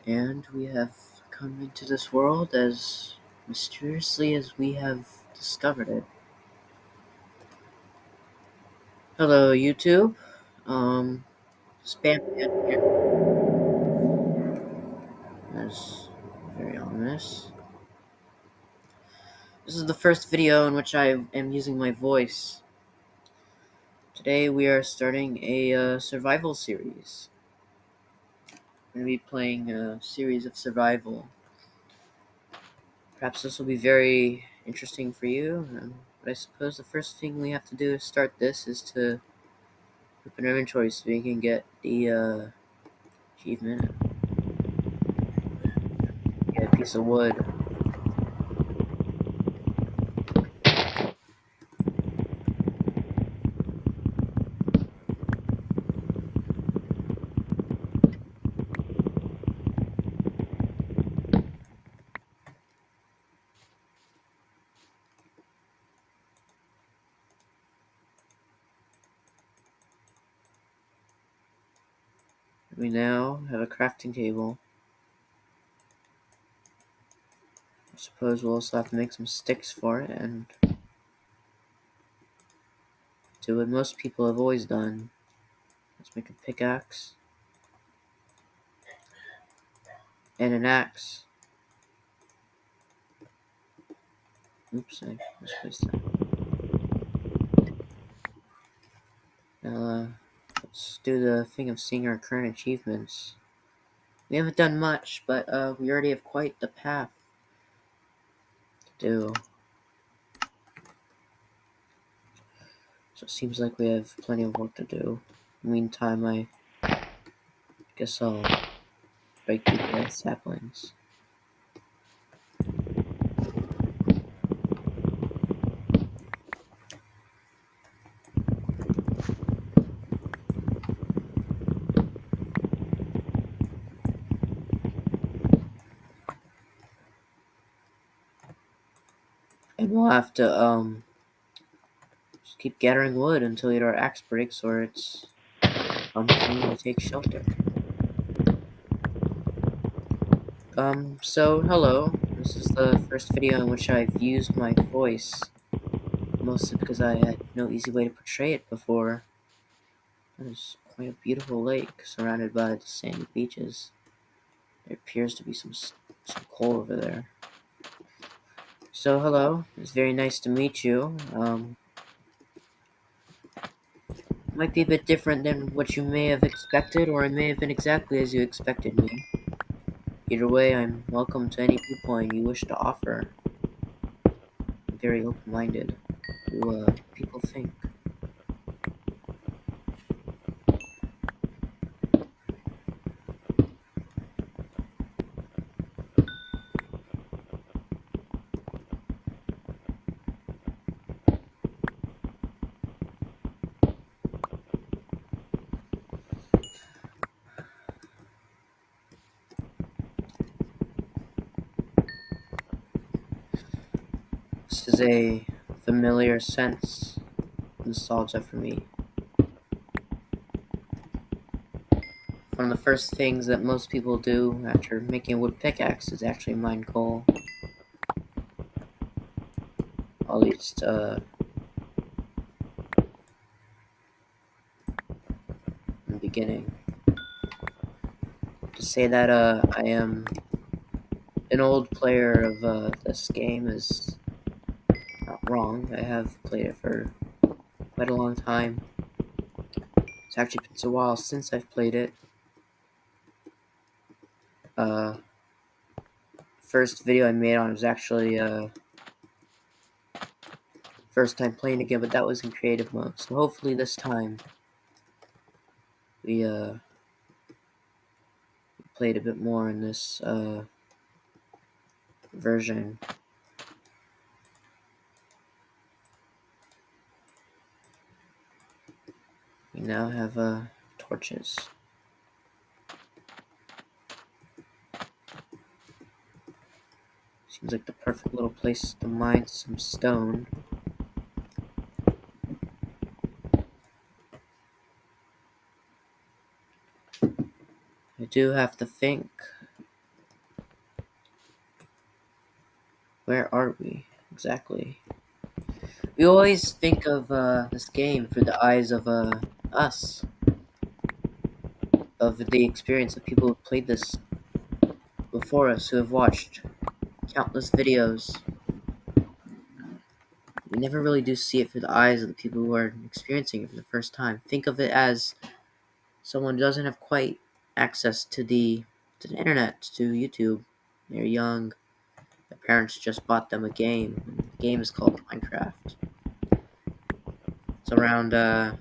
And we have come into this world as mysteriously as we have discovered it. Hello, YouTube. Spam Man here. That's very ominous. This is the first video in which I am using my voice. Today we are starting a survival series. We're going to be playing a series of survival. Perhaps this will be very interesting for you. But I suppose the first thing we have to do to start this is to open our inventory so we can get the achievement. Get a piece of wood. We now have a crafting table. I suppose we'll also have to make some sticks for it and do what most people have always done. Let's make a pickaxe and an axe. Oops, I misplaced that. Now, let's do the thing of seeing our current achievements. We haven't done much, but we already have quite the path to do. So it seems like we have plenty of work to do. In the meantime, I guess I'll break the saplings. And we'll have to just keep gathering wood until either our axe breaks or it's time to take shelter. So hello. This is the first video in which I've used my voice, mostly because I had no easy way to portray it before. There's quite a beautiful lake surrounded by the sandy beaches. There appears to be some coal over there. So hello, it's very nice to meet you. Might be a bit different than what you may have expected, or it may have been exactly as you expected me. Either way, I'm welcome to any viewpoint you wish to offer. I'm very open-minded to people think. This is a familiar sense of nostalgia for me. One of the first things that most people do after making a wood pickaxe is actually mine coal. At least, in the beginning. To say that, I am an old player of, this game is not wrong. I have played it for quite a long time. It's actually been a while since I've played it. First video I made on it was actually, first time playing again, but that was in creative mode. So hopefully this time we played a bit more in this version. We now have torches. Seems like the perfect little place to mine some stone. I do have to think Where are we exactly? We always think of this game through the eyes of us, of the experience of people who've played this before us, who have watched countless videos. We never really do see it through the eyes of the people who are experiencing it for the first time. Think of it as someone who doesn't have quite access to the internet, to YouTube. They're young. Their parents just bought them a game. The game is called Minecraft. It's around 20.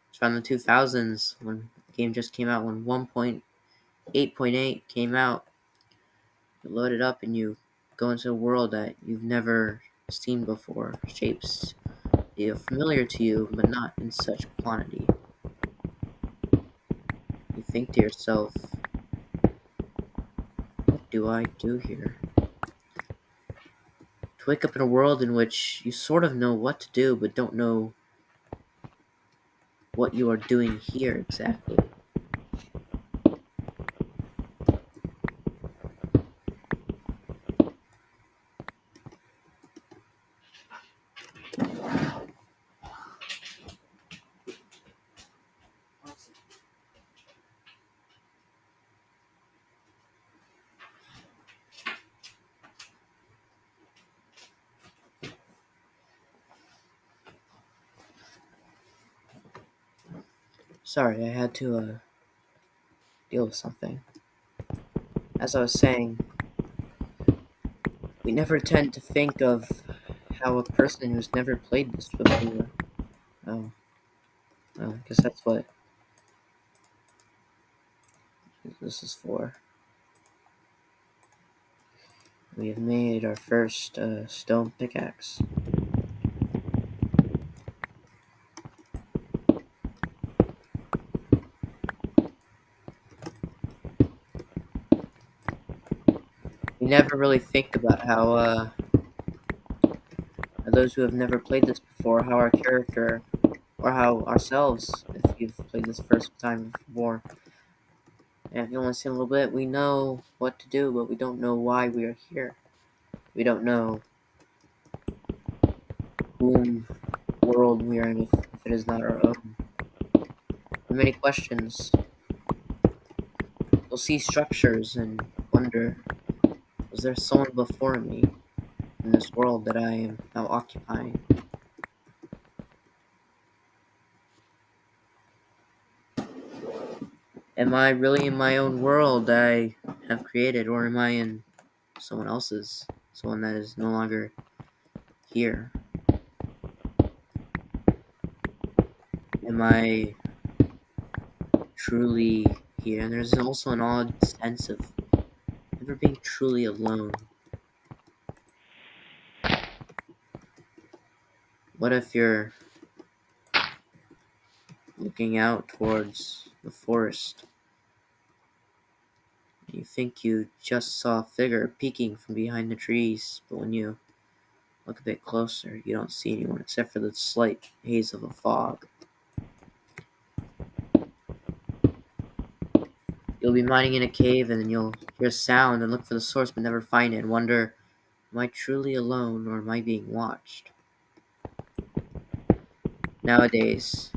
It's around the 2000s when the game just came out. When 1.8.8 came out, you load it up and you go into a world that you've never seen before. Shapes familiar to you, but not in such quantity. You think to yourself, what do I do here? To wake up in a world in which you sort of know what to do, but don't know what you are doing here exactly. Sorry, I had to deal with something. As I was saying, we never tend to think of how a person who's never played this before. Oh, I guess that's what this is for. We have made our first stone pickaxe. We never really think about how those who have never played this before, how our character, or how ourselves, if you've played this first time before, and if you only see a little bit, we know what to do, but we don't know why we are here. We don't know whom world we are in if it is not our own. There are many questions. You'll see structures and wonder, was there someone before me in this world that I am now occupying? Am I really in my own world that I have created, or am I in someone else's? Someone that is no longer here? Am I truly here? And there's also an odd sense of never being truly alone. What if you're looking out towards the forest and you think you just saw a figure peeking from behind the trees, but when you look a bit closer, you don't see anyone except for the slight haze of a fog? You'll be mining in a cave and then you'll hear a sound and look for the source but never find it and wonder, am I truly alone or am I being watched? Nowadays,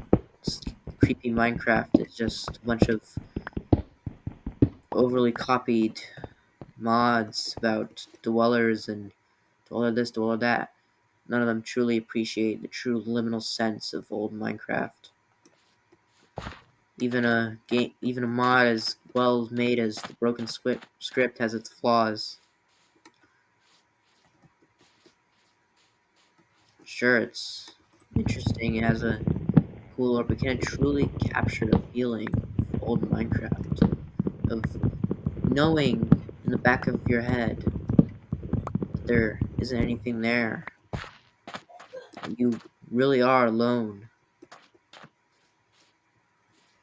creepy Minecraft is just a bunch of overly copied mods about dwellers and dweller this, dweller that. None of them truly appreciate the true liminal sense of old Minecraft. Even a mod as well made as the broken script has its flaws. Sure, it's interesting, it has a cool lore, but can it truly capture the feeling of old Minecraft? Of knowing in the back of your head that there isn't anything there. You really are alone,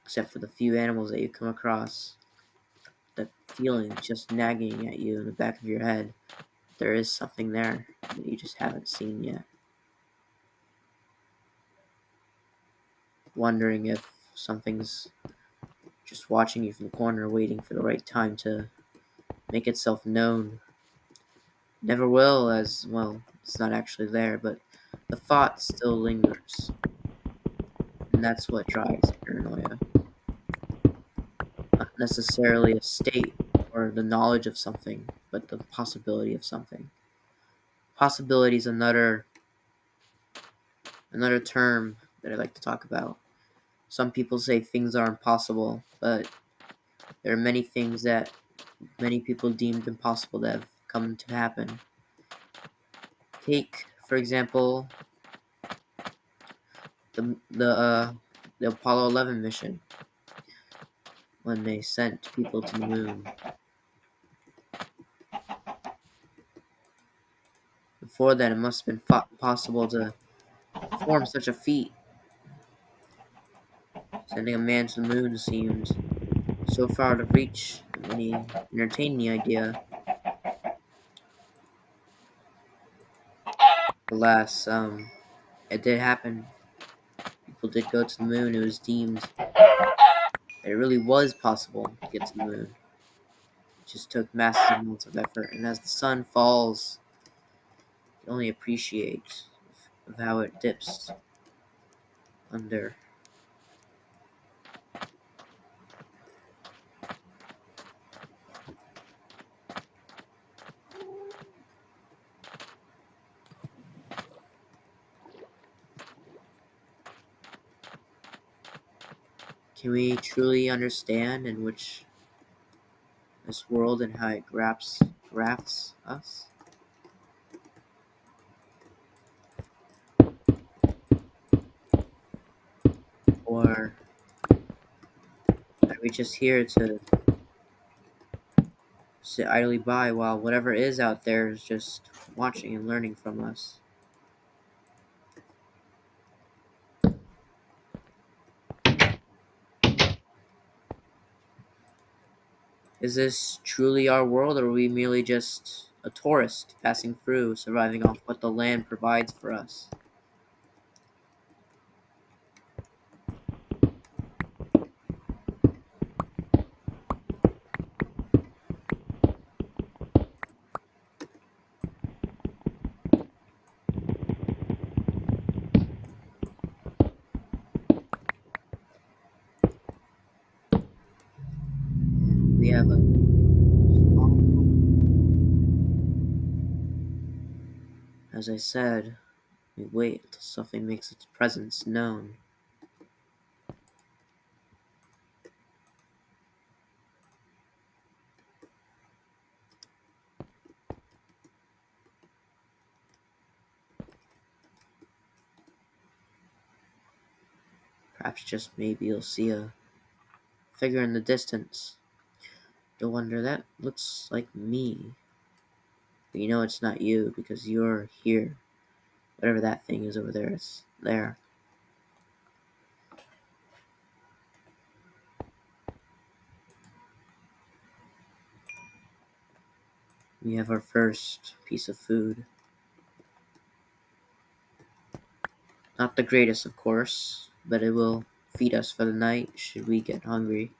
except for the few animals that you come across. That feeling just nagging at you in the back of your head. There is something there that you just haven't seen yet. Wondering if something's just watching you from the corner, waiting for the right time to make itself known. Never will, as well, it's not actually there, but the thought still lingers. And that's what drives paranoia. Not necessarily a state or the knowledge of something, but the possibility of something. Possibility is another term that I like to talk about. Some people say things are impossible, but there are many things that many people deemed impossible that have come to happen. Take, for example, the Apollo 11 mission when they sent people to the moon. Before that, it must have been possible to perform such a feat. Sending a man to the moon seemed so far to reach when he entertained the idea. Alas, it did happen. People did go to the moon. It was deemed that it really was possible to get to the moon. It just took massive amounts of effort, and as the sun falls, you only appreciate of how it dips under. Can we truly understand in which this world and how it grafts us? Or are we just here to sit idly by while whatever is out there is just watching and learning from us? Is this truly our world, or are we merely just a tourist passing through, surviving off what the land provides for us? We have a As I said, we wait until something makes its presence known. Perhaps just maybe you'll see a figure in the distance. You'll wonder, that looks like me. But you know it's not you because you're here. Whatever that thing is over there, it's there. We have our first piece of food. Not the greatest, of course, but it will feed us for the night should we get hungry.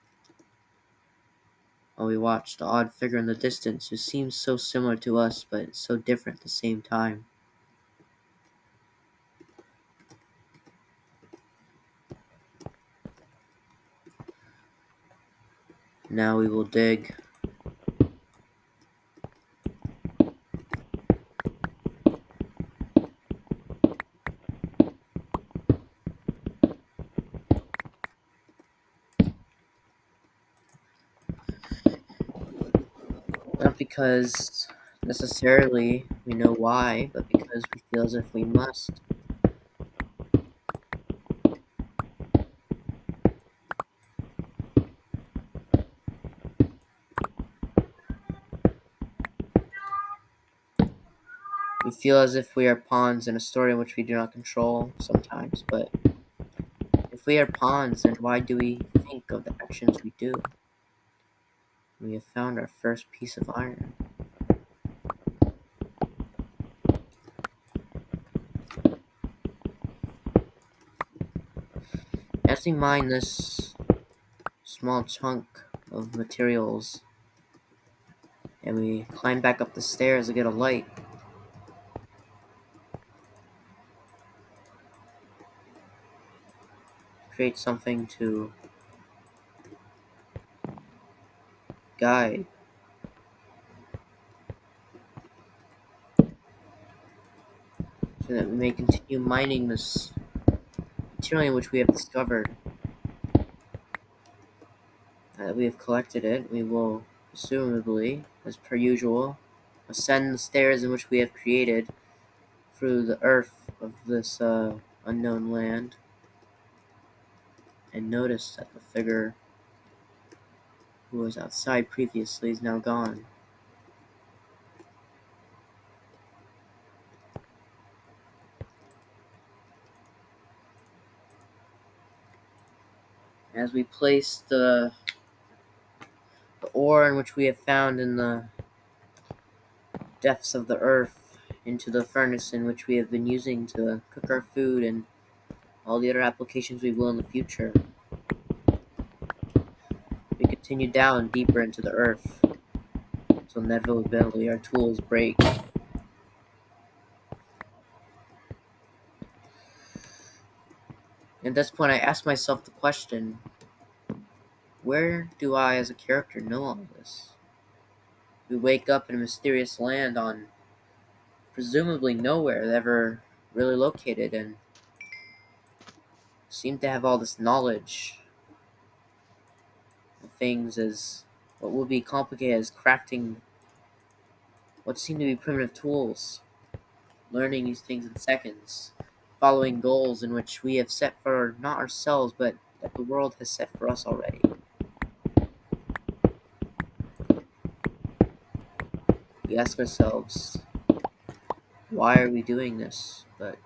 While we watch the odd figure in the distance who seems so similar to us but so different at the same time. Now we will dig. Not because necessarily we know why, but because we feel as if we must. We feel as if we are pawns in a story in which we do not control sometimes, but if we are pawns, then why do we think of the actions we do? We have found our first piece of iron. As we mine this small chunk of materials, And we climb back up the stairs to get a light. Create something to guide, so that we may continue mining this material in which we have discovered. Now that we have collected it, we will, presumably, as per usual, ascend the stairs in which we have created through the earth of this unknown land, and notice that the figure who was outside previously is now gone. As we place the ore in which we have found in the depths of the earth into the furnace in which we have been using to cook our food and all the other applications we will in the future, we continue down deeper into the earth until inevitably our tools break. At this point, I ask myself the question, where do I, as a character, know all this? We wake up in a mysterious land on presumably nowhere ever really located, and seem to have all this knowledge of things as what would be complicated as crafting what seem to be primitive tools, learning these things in seconds, following goals in which we have set for not ourselves, but that the world has set for us already. We ask ourselves, why are we doing this? But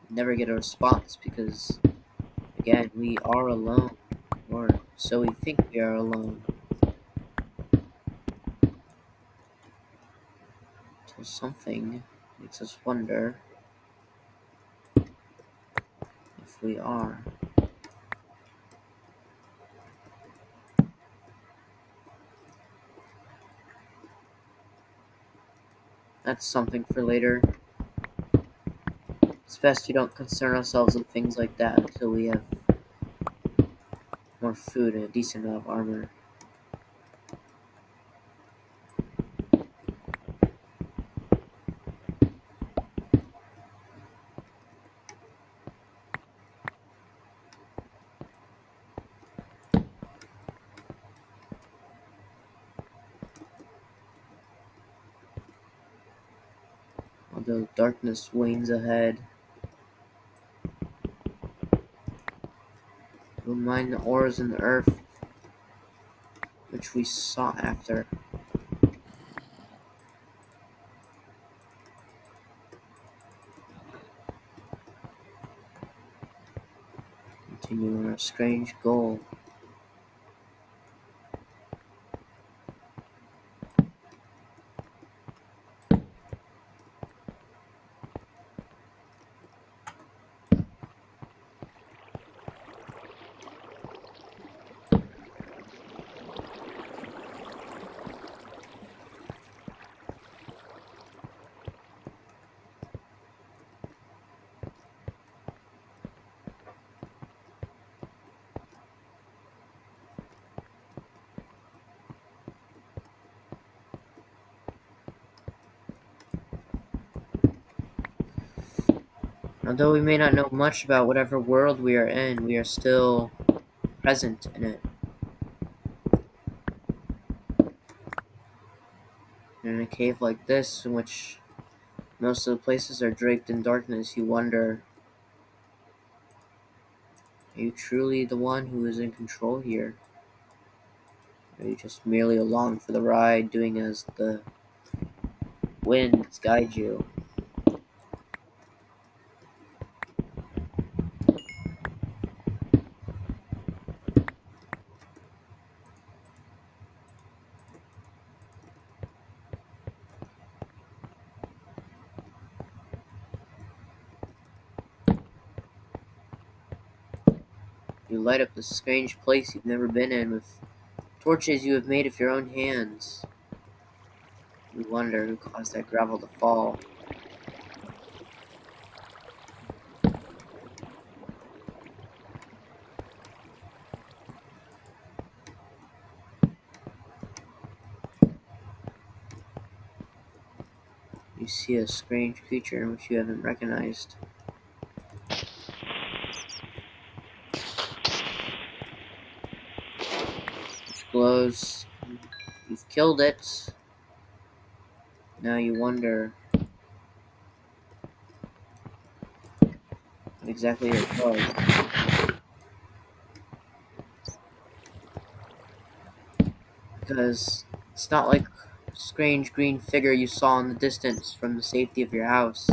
never get a response because, again, we are alone, or so we think we are alone, until something makes us wonder if we are. That's something for later. It's best we don't concern ourselves with things like that until we have more food and a decent amount of armor. Although darkness wanes ahead, we'll mine the ores in the earth which we sought after. Continue on our strange goal. Although we may not know much about whatever world we are in, we are still present in it. And in a cave like this, in which most of the places are draped in darkness, you wonder, are you truly the one who is in control here? Or are you just merely along for the ride, doing as the winds guide you? You light up this strange place you've never been in with torches you have made of your own hands. You wonder who caused that gravel to fall. You see a strange creature which you haven't recognized. Which glows. You've killed it. Now you wonder what exactly it was. Because it's not like a strange green figure you saw in the distance from the safety of your house.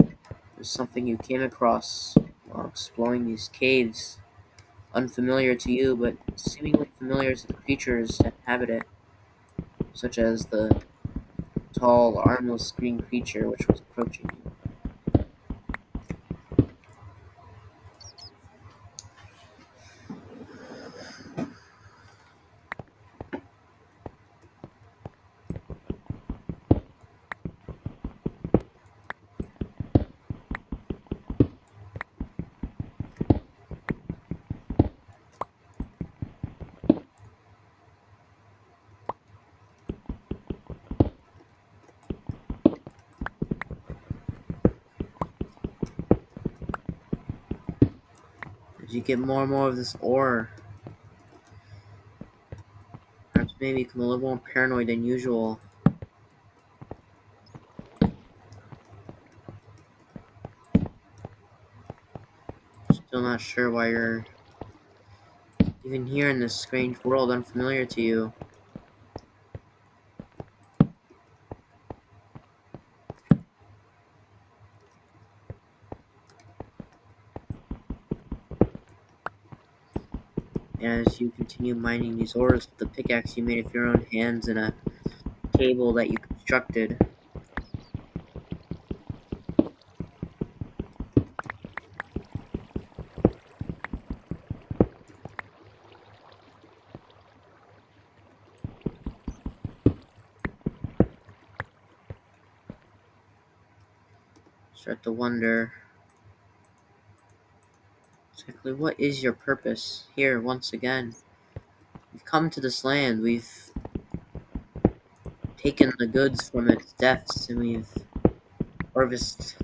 It was something you came across while exploring these caves. Unfamiliar to you, but seemingly familiar to the creatures that inhabit it, such as the tall, armless green creature which was approaching you. As you get more and more of this aura, perhaps maybe become a little more paranoid than usual. Still not sure why you're even here in this strange world unfamiliar to you. As you continue mining these ores with the pickaxe you made with your own hands and a table that you constructed, start to wonder exactly what is your purpose here once again. We've come to this land, we've taken the goods from its depths, and we've harvested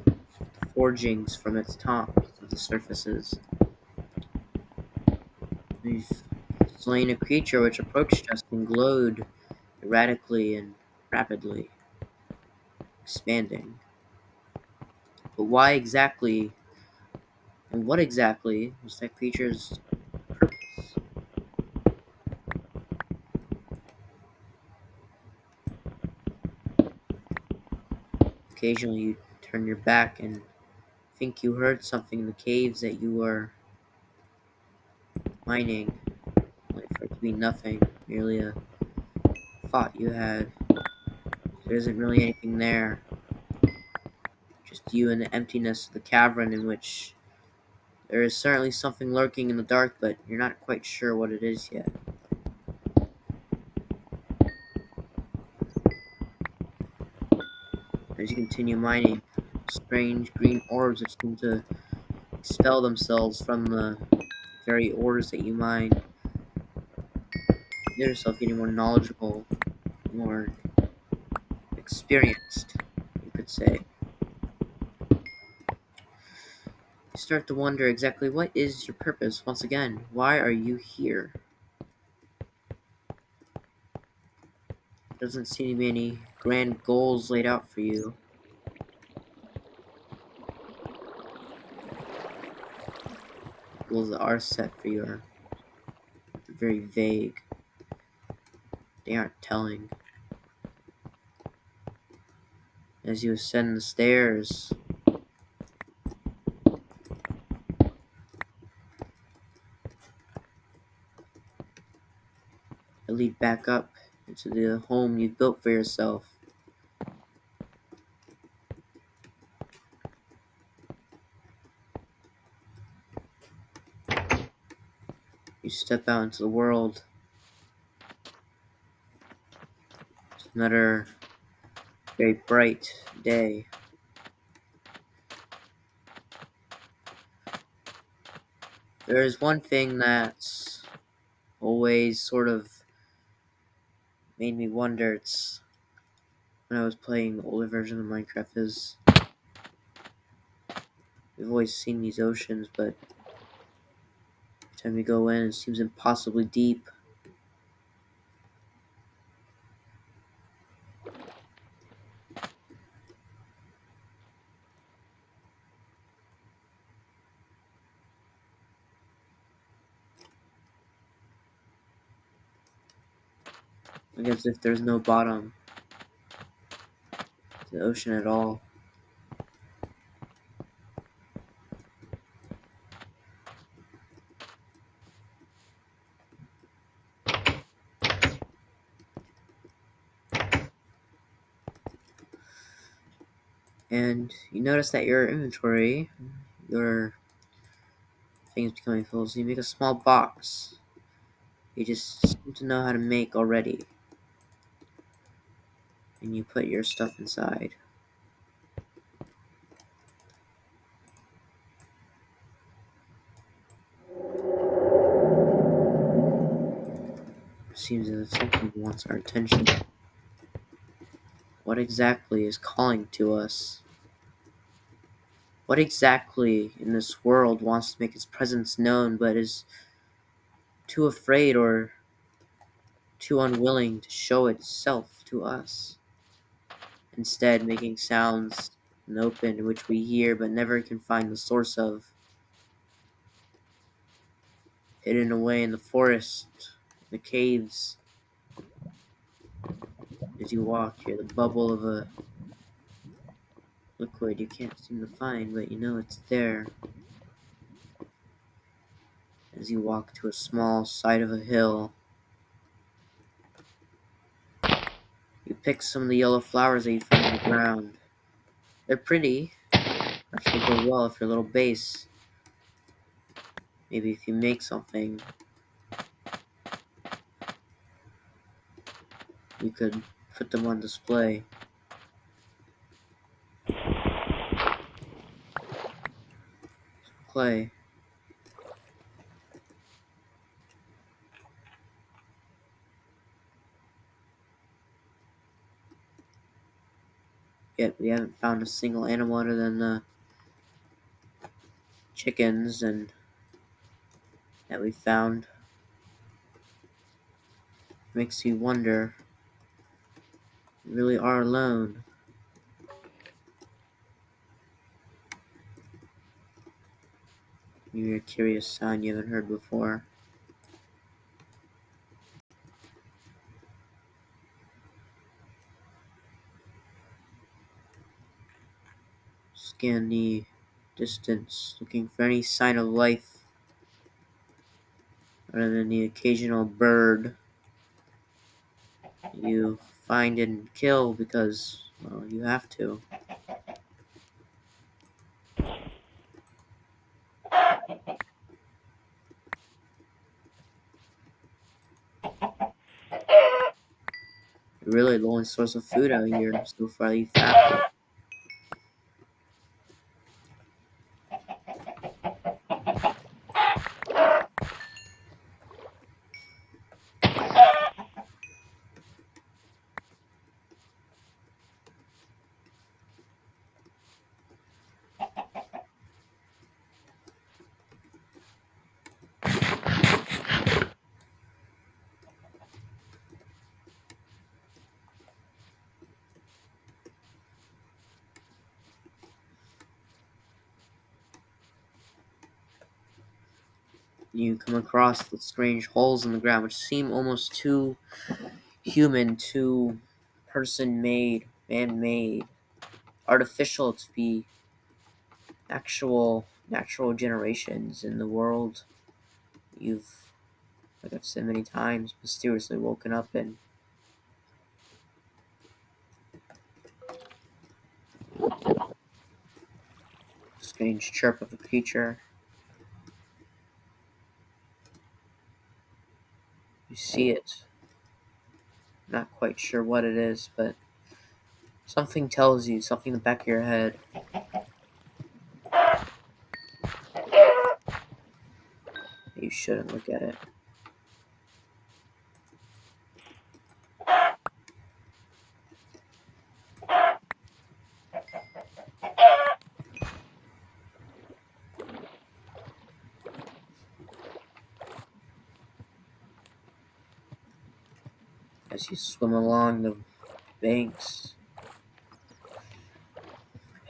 the forgings from its tops of the surfaces. We've slain a creature which approached us and glowed erratically and rapidly, expanding. But why exactly, and what exactly, was that creature's purpose? Occasionally you turn your back and think you heard something in the caves that you were mining, only for it to be nothing, merely a thought you had. There isn't really anything there, just you and the emptiness of the cavern in which there is certainly something lurking in the dark, but you're not quite sure what it is yet. As you continue mining, strange green orbs which seem to expel themselves from the very ores that you mine. You get yourself getting more knowledgeable, more experienced, you could say. You start to wonder exactly what is your purpose once again. Why are you here? There doesn't seem to be any grand goals laid out for you. The goals that are set for you are very vague. They aren't telling. As you ascend the stairs, that lead back up into the home you've built for yourself. You step out into the world. Another very bright day. There is one thing that's always sort of made me wonder. It's when I was playing the older version of Minecraft. Is we've always seen these oceans, but every time we go in, it seems impossibly deep. Like as if there's no bottom to the ocean at all. And you notice that your inventory, your things becoming full, so you make a small box. You just seem to know how to make already. And you put your stuff inside. Seems as if something wants our attention. What exactly is calling to us? What exactly in this world wants to make its presence known but is too afraid or too unwilling to show itself to us? Instead, making sounds in the open which we hear but never can find the source of. Hidden away in the forest, the caves. As you walk, you hear the bubble of a liquid you can't seem to find, but you know it's there. As you walk to a small side of a hill, you pick some of the yellow flowers that you found on the ground. They're pretty. Actually go well if your little base. Maybe if you make something, you could put them on display. Clay. Yet we haven't found a single animal other than the chickens and that we found. Makes you wonder. You really are alone. You hear a curious sound you haven't heard before. Scan the distance, looking for any sign of life other than the occasional bird you find and kill because, well, you have to. You're really the only source of food out here so far that you found. You come across the strange holes in the ground which seem almost too human, too person-made, man-made, artificial to be actual natural generations in the world you've, like I've said many times, mysteriously woken up in. Strange chirp of a creature. You see it. Not quite sure what it is, but something tells you, something in the back of your head. You shouldn't look at it. As you swim along the banks,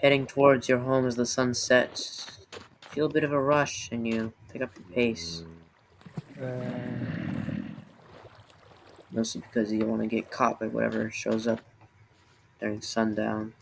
heading towards your home as the sun sets, feel a bit of a rush and you pick up your pace. Mostly because you don't want to get caught by whatever shows up during sundown.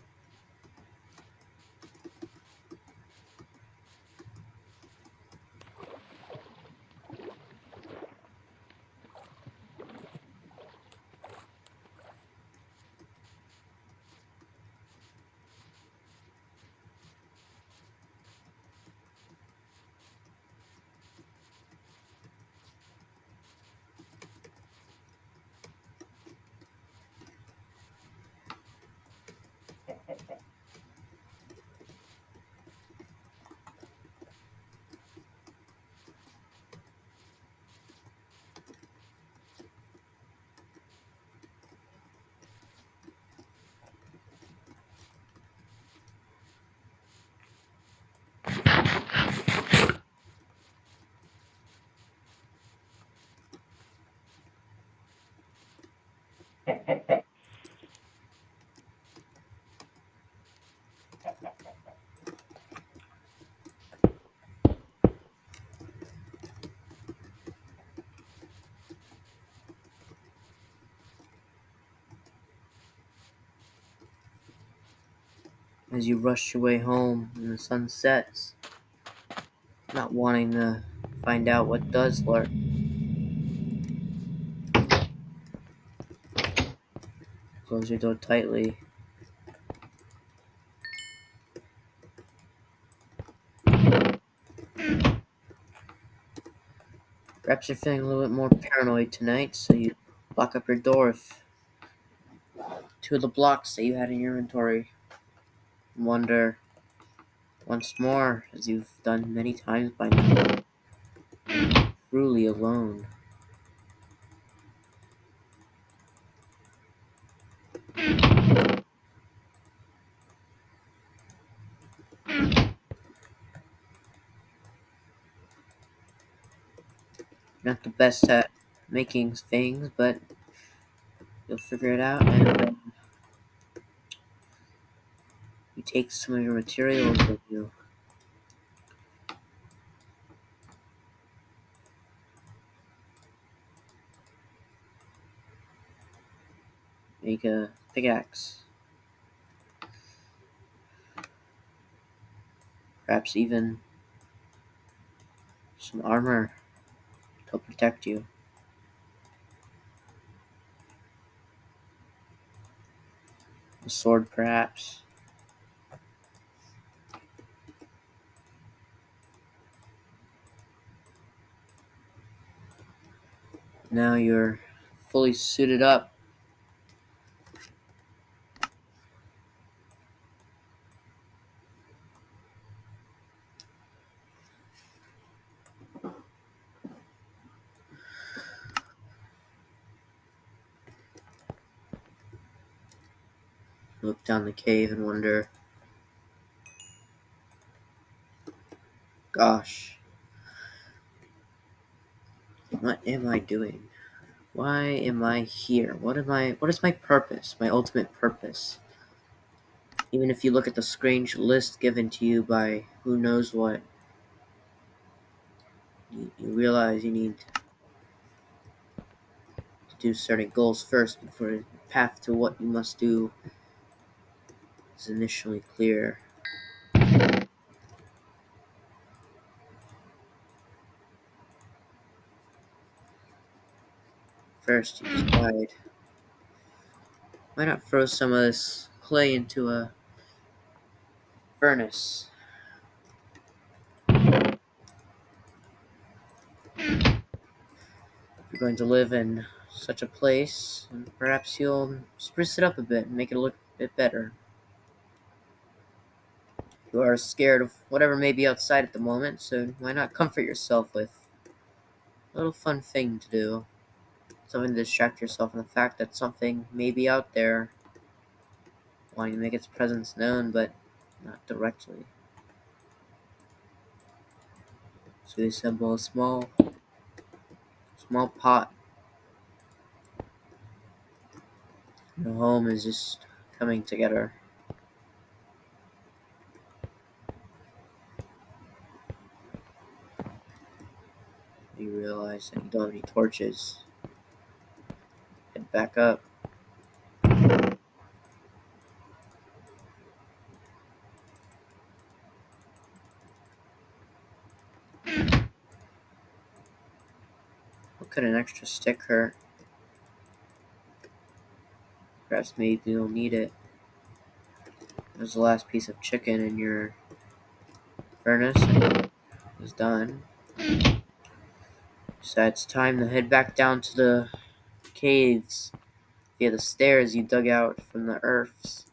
As you rush your way home and the sun sets, not wanting to find out what does lurk. Close your door tightly. Perhaps you're feeling a little bit more paranoid tonight, so you lock up your door if two of the blocks that you had in your inventory. Wonder once more, as you've done many times by now, truly alone. Not the best at making things, but you'll figure it out, and you take some of your materials with you. Make a pickaxe. Perhaps even some armor to protect you. A sword, perhaps. Now you're fully suited up. Look down the cave and wonder, gosh, what am I doing? Why am I here? What is my purpose? My ultimate purpose? Even if you look at the strange list given to you by who knows what, you realize you need to do certain goals first before the path to what you must do is initially clear. First, you decide, why not throw some of this clay into a furnace? If you're going to live in such a place, and perhaps you'll spruce it up a bit and make it look a bit better. You are scared of whatever may be outside at the moment, so why not comfort yourself with a little fun thing to do? Something to distract yourself from the fact that something may be out there wanting to make its presence known, but not directly. So we assemble a small pot. Your home is just coming together. You realize that you don't have any torches. Head back up. What could an extra stick hurt? Perhaps maybe you'll need it. There's the last piece of chicken in your furnace. It was done. So it's time to head back down to the caves via the stairs you dug out from the earths.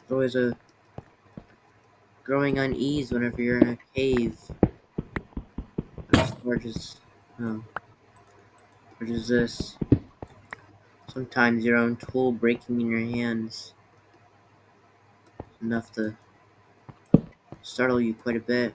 There's always a growing unease whenever you're in a cave. As large as, oh, large as this. Sometimes your own tool breaking in your hands is enough to startle you quite a bit.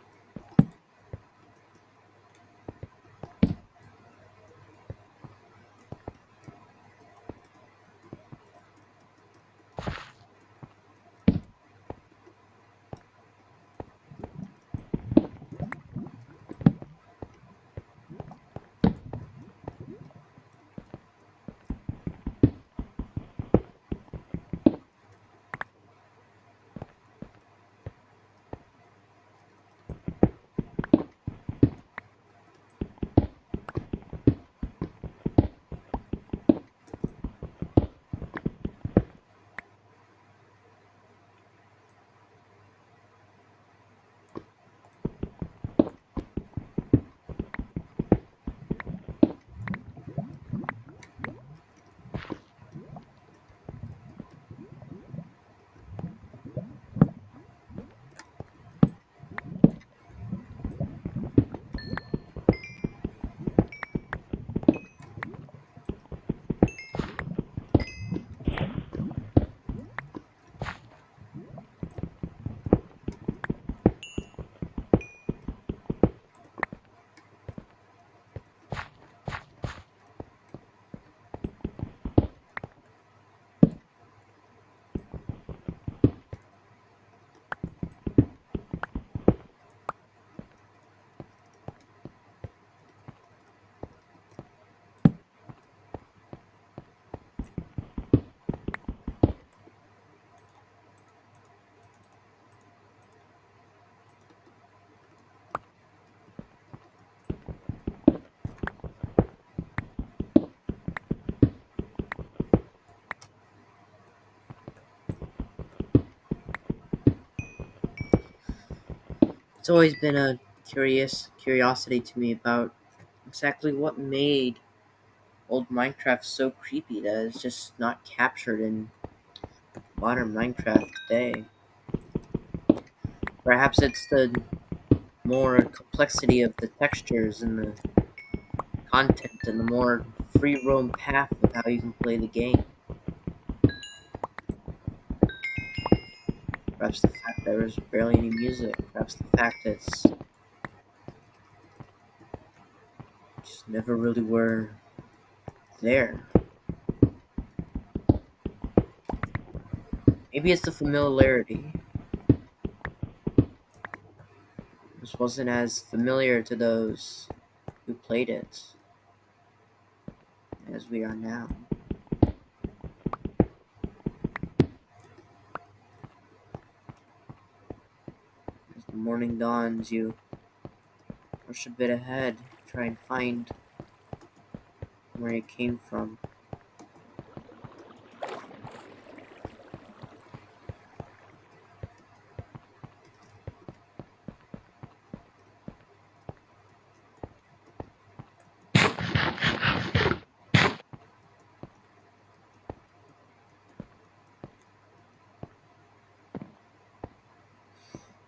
It's always been a curiosity to me about exactly what made old Minecraft so creepy that it's just not captured in modern Minecraft today. Perhaps it's the more complexity of the textures and the content and the more free roam path of how you can play the game. Perhaps the fact that there's barely any music. Perhaps the fact that it's just never really were there. Maybe it's the familiarity. This wasn't as familiar to those who played it as we are now. As the morning dawns, you rush a bit ahead, try and find where it came from.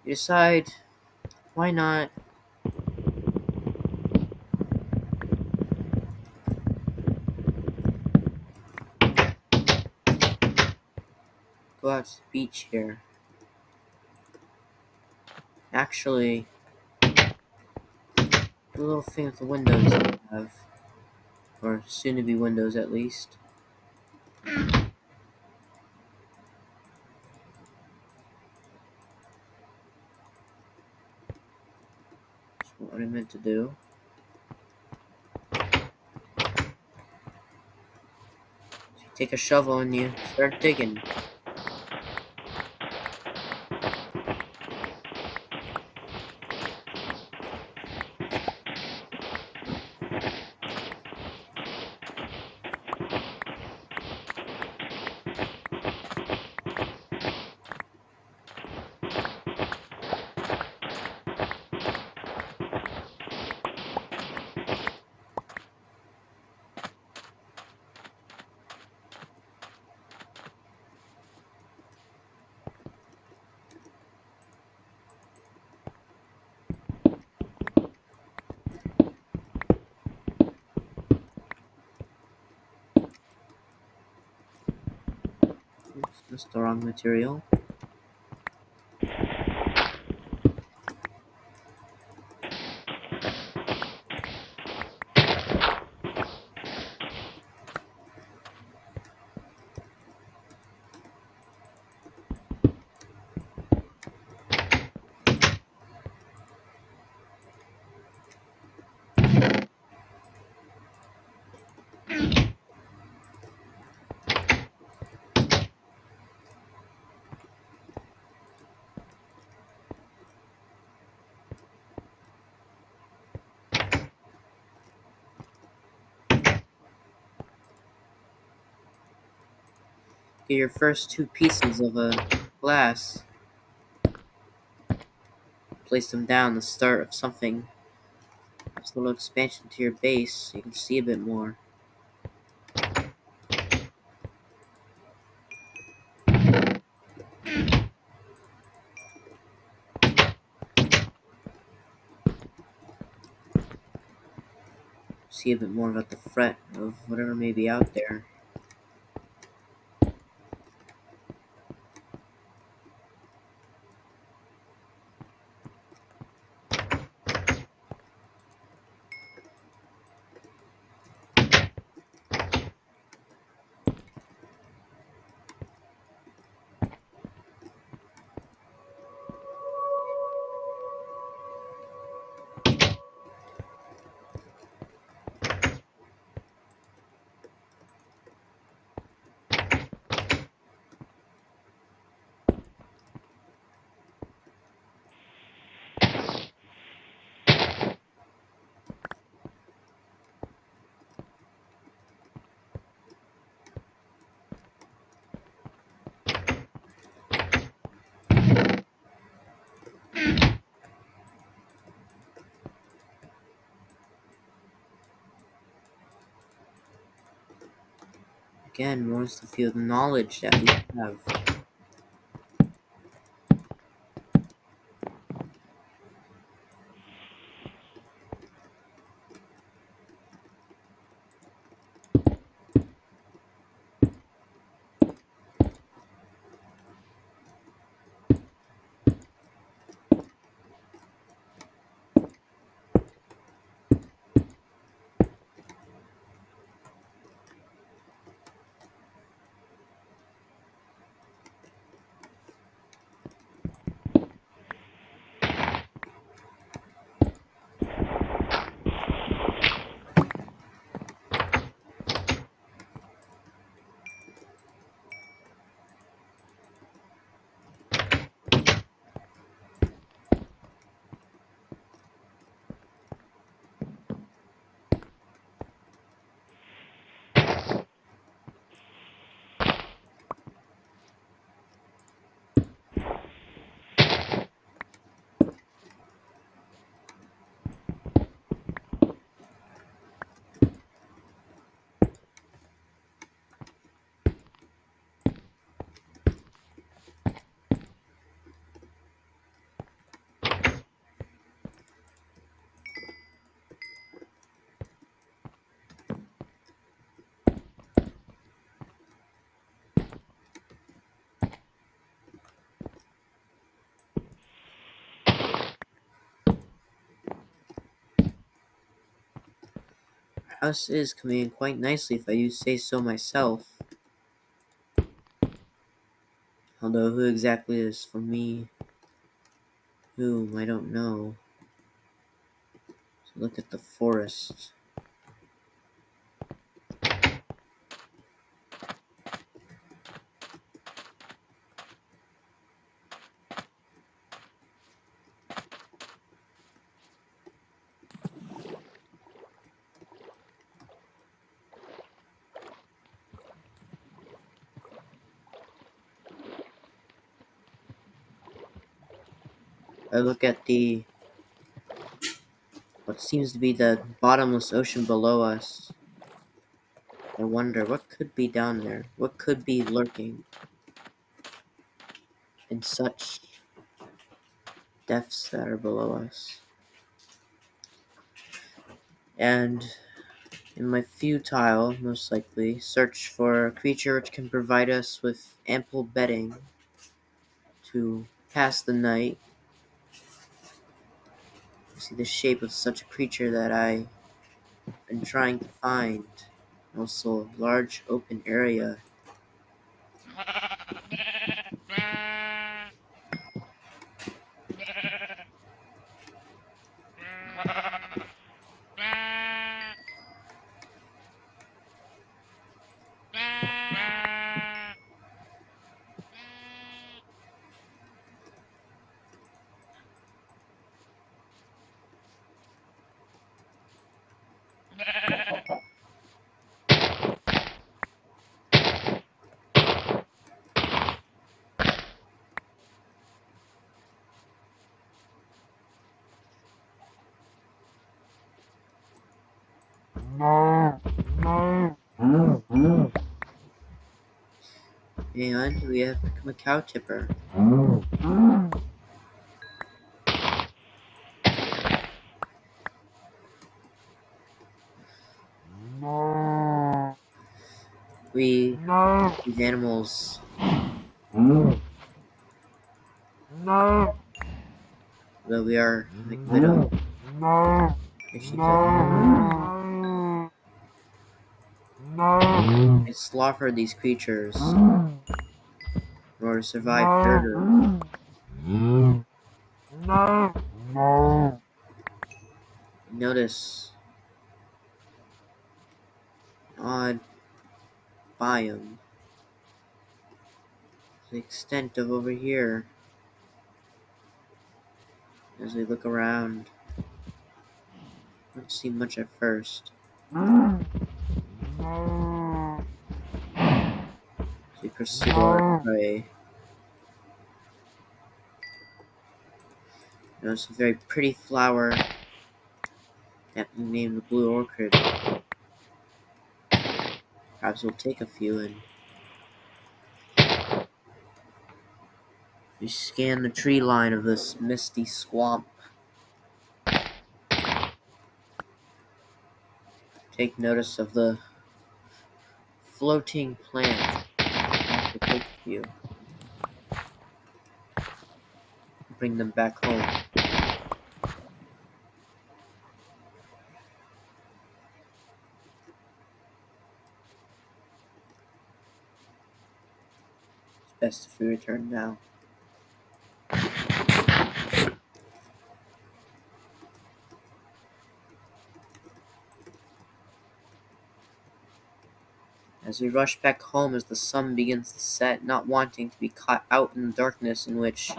You decide, why not go out to the beach here? Actually, the little thing with the windows that we have, or soon to be windows at least. That's what I meant to do. So you take a shovel and you start digging. Oops, that's the wrong material. Get your first two pieces of a glass, place them down, the start of something. That's a little expansion to your base so you can see a bit more. See a bit more about the fret of whatever may be out there. Again, more is the field of knowledge that we have. house is coming in quite nicely, if I do say so myself. Although who exactly is for me, whom, I don't know. So look at the forest. I look at the what seems to be the bottomless ocean below us. I wonder what could be down there. What could be lurking in such depths that are below us. And in my futile, most likely, search for a creature which can provide us with ample bedding to pass the night, I see the shape of such a creature that I've been trying to find. Also, a large open area. And we have become a cow tipper. We, these animals, though we are like rid of issues and slaughter these creatures in order to survive further. Notice an odd biome. The extent of over here. As we look around, don't see much at first. As we pursue our prey, notice a very pretty flower that we named the blue orchid. Perhaps we'll take a few and we scan the tree line of this misty swamp. Take notice of the floating plant. We'll take a few. Bring them back home. It's best if we return now. As we rush back home as the sun begins to set, not wanting to be caught out in the darkness in which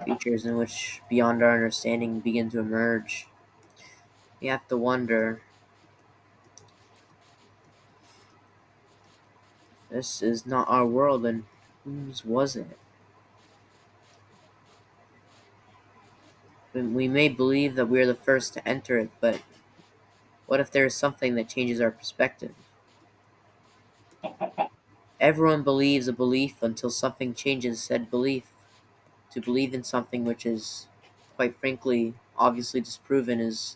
creatures in which beyond our understanding begin to emerge, we have to wonder, this is not our world, and whose was it? We may believe that we are the first to enter it, but what if there is something that changes our perspective? Everyone believes a belief until something changes said belief. To believe in something which is, quite frankly, obviously disproven is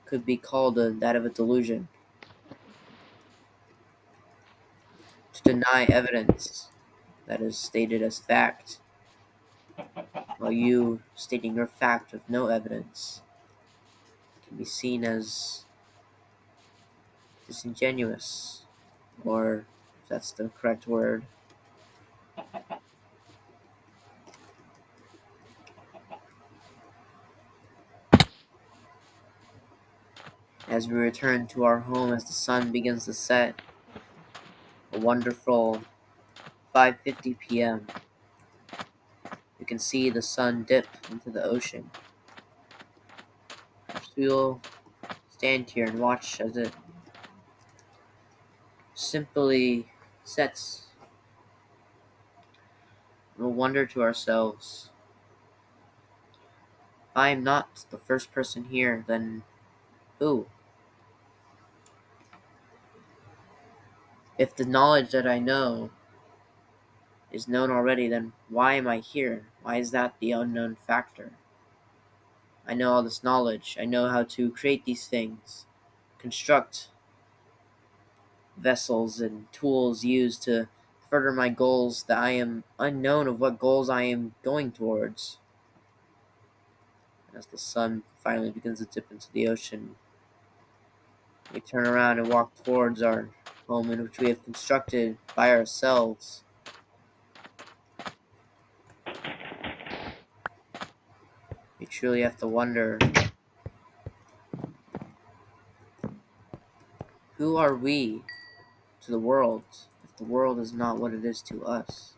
could be called that of a delusion. To deny evidence that is stated as fact, while you stating your fact with no evidence, can be seen as disingenuous, or if that's the correct word. As we return to our home as the sun begins to set, a wonderful 5:50 p.m. We can see the sun dip into the ocean. We'll stand here and watch as it simply sets. We'll wonder to ourselves, if I am not the first person here, then who? If the knowledge that I know is known already, then why am I here? Why is that the unknown factor? I know all this knowledge. I know how to create these things, construct vessels and tools used to further my goals that I am unknown of what goals I am going towards. As the sun finally begins to dip into the ocean, we turn around and walk towards our home in which we have constructed by ourselves. We truly have to wonder, who are we to the world if the world is not what it is to us?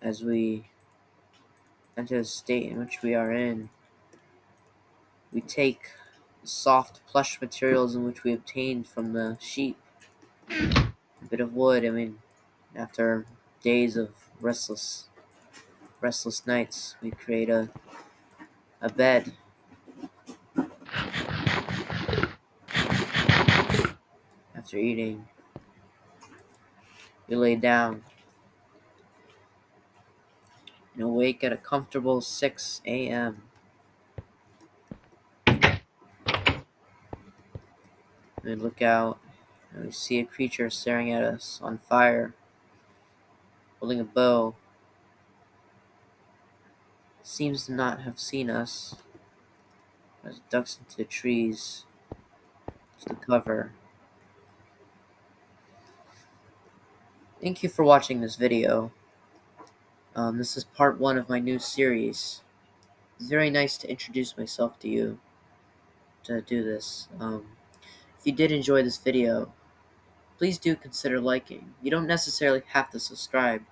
As we enter the state in which we are in, we take the soft plush materials in which we obtained from the sheep, a bit of wood. After days of restless nights, we create a bed. After eating, we lay down and awake at a comfortable 6 a.m. We look out and we see a creature staring at us on fire, holding a bow. It seems to not have seen us as it ducks into the trees to cover. Thank you for watching this video. This is part 1 of my new series. It's very nice to introduce myself to you to do this. If you did enjoy this video, please do consider liking. You don't necessarily have to subscribe.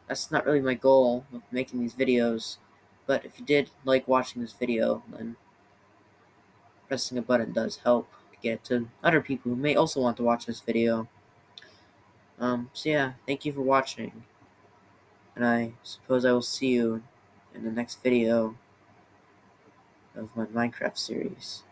That's not really my goal of making these videos, but if you did like watching this video, then pressing a button does help to get it to other people who may also want to watch this video. So yeah, thank you for watching, and I suppose I will see you in the next video of my Minecraft series.